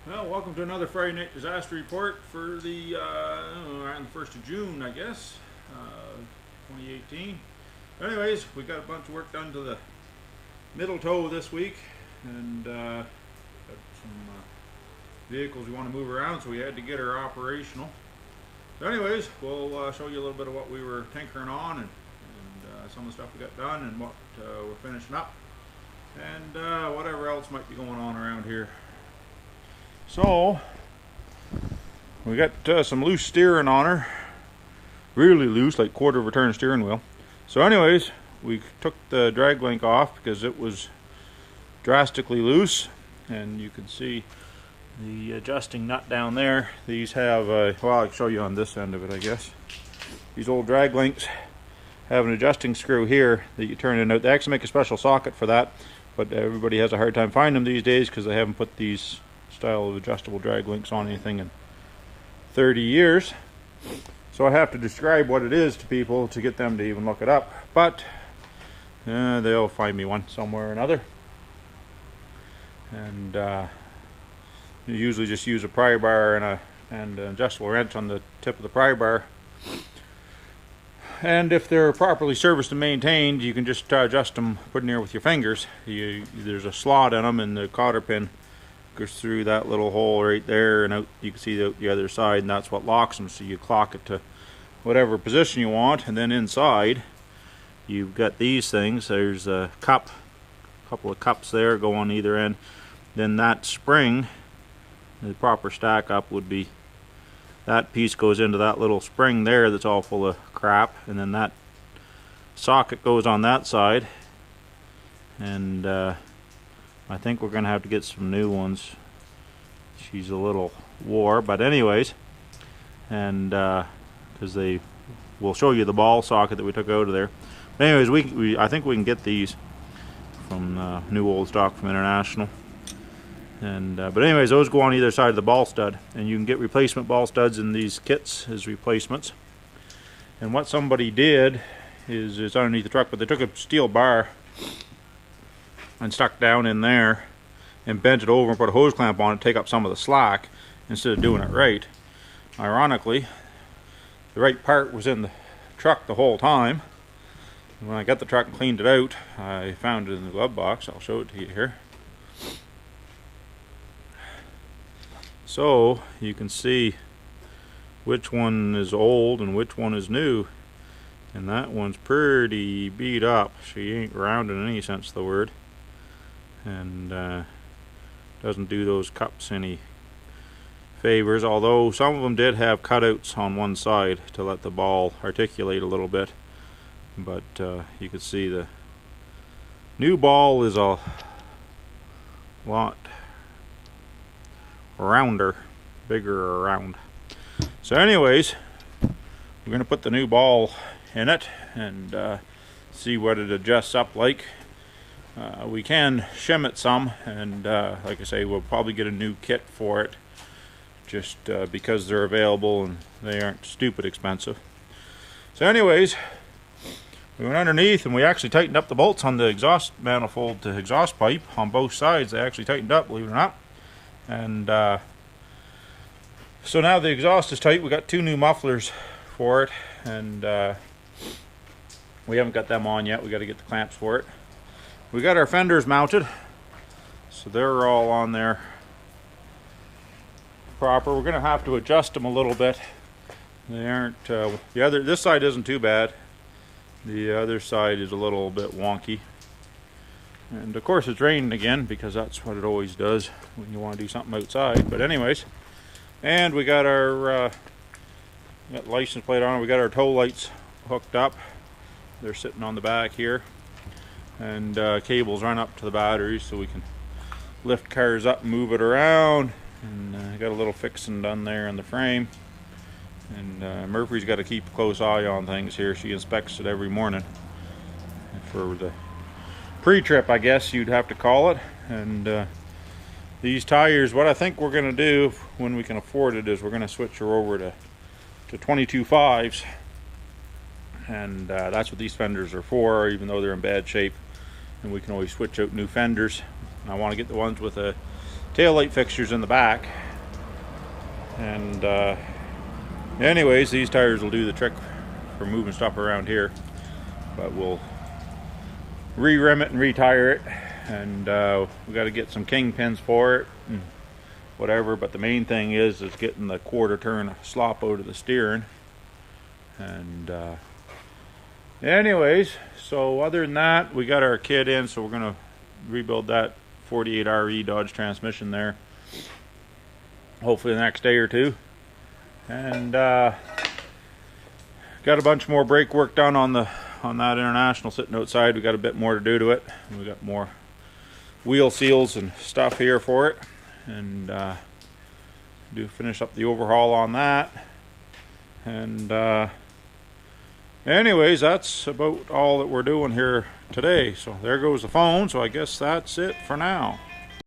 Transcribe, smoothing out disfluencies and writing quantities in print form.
Well, welcome to another Friday night disaster report for the around the 1st of June, I guess, 2018. Anyways, we got a bunch of work done to the middle toe this week, and got some vehicles we want to move around, so we had to get her operational. So anyways, we'll show you a little bit of what we were tinkering on and some of the stuff we got done and what we're finishing up, and whatever else might be going on around here. So we got some loose steering on her, really loose, like quarter of a turn steering wheel. So anyways, we took the drag link off because it was drastically loose, and you can see the adjusting nut down there. These have well, I'll show you on this end of it, I guess. These old drag links have an adjusting screw here that you turn in out. They actually make a special socket for that, but everybody has a hard time finding them these days because they haven't put these style of adjustable drag links on anything in 30 years. So I have to describe what it is to people to get them to even look it up, but they'll find me one somewhere or another. And you usually just use a pry bar and an adjustable wrench on the tip of the pry bar, and if they're properly serviced and maintained, you can just adjust them, put them there with your fingers. There's a slot in them, and the cotter pin goes through that little hole right there, and out you can see the other side, and that's what locks them. So you clock it to whatever position you want, and then inside you've got these things. There's a cup, a couple of cups there go on either end. Then that spring, the proper stack up would be that piece goes into that little spring there that's all full of crap, and then that socket goes on that side, and I think we're going to have to get some new ones. She's a little wore, but anyways, and because they will show you the ball socket that we took out of there. But anyways, I think we can get these from new old stock from International. And but anyways, those go on either side of the ball stud, and you can get replacement ball studs in these kits as replacements. And what somebody did is it's underneath the truck, but they took a steel bar and stuck down in there and bent it over and put a hose clamp on it to take up some of the slack instead of doing it right. Ironically, the right part was in the truck the whole time. And when I got the truck and cleaned it out, I found it in the glove box. I'll show it to you here. So you can see which one is old and which one is new, and that one's pretty beat up. She ain't round in any sense of the word, and doesn't do those cups any favors, although some of them did have cutouts on one side to let the ball articulate a little bit. But you can see the new ball is a lot rounder, bigger around. So anyways, we're going to put the new ball in it and see what it adjusts up like. We can shim it some, and like I say, we'll probably get a new kit for it just because they're available and they aren't stupid expensive. So anyways, we went underneath and we actually tightened up the bolts on the exhaust manifold to exhaust pipe on both sides. They actually tightened up, believe it or not. And so now the exhaust is tight. We got two new mufflers for it, and we haven't got them on yet. We got to get the clamps for it. We got our fenders mounted, so they're all on there proper. We're going to have to adjust them a little bit. They aren't this side isn't too bad. The other side is a little bit wonky. And of course it's raining again, because that's what it always does when you want to do something outside. But anyways, and we got our got license plate on it. We got our tow lights hooked up. They're sitting on the back here, and cables run up to the batteries so we can lift cars up and move it around. And got a little fixing done there on the frame. And Murphy's got to keep a close eye on things here. She inspects it every morning for the pre-trip, I guess you'd have to call it. And these tires, what I think we're going to do when we can afford it is we're going to switch her over to 22.5s, and that's what these fenders are for, even though they're in bad shape. And we can always switch out new fenders. And I want to get the ones with a tail light fixtures in the back. And anyways, these tires will do the trick for moving stuff around here. But we'll re-rim it and retire it, and we got to get some kingpins for it and whatever. But the main thing is getting the quarter turn slop out of the steering. And anyways, so other than that, we got our kit in, so we're gonna rebuild that 48RE Dodge transmission there, hopefully the next day or two. And got a bunch more brake work done on that International sitting outside. We got a bit more to do to it. We got more wheel seals and stuff here for it, and finish up the overhaul on that. And anyways, that's about all that we're doing here today. So there goes the phone. So I guess that's it for now.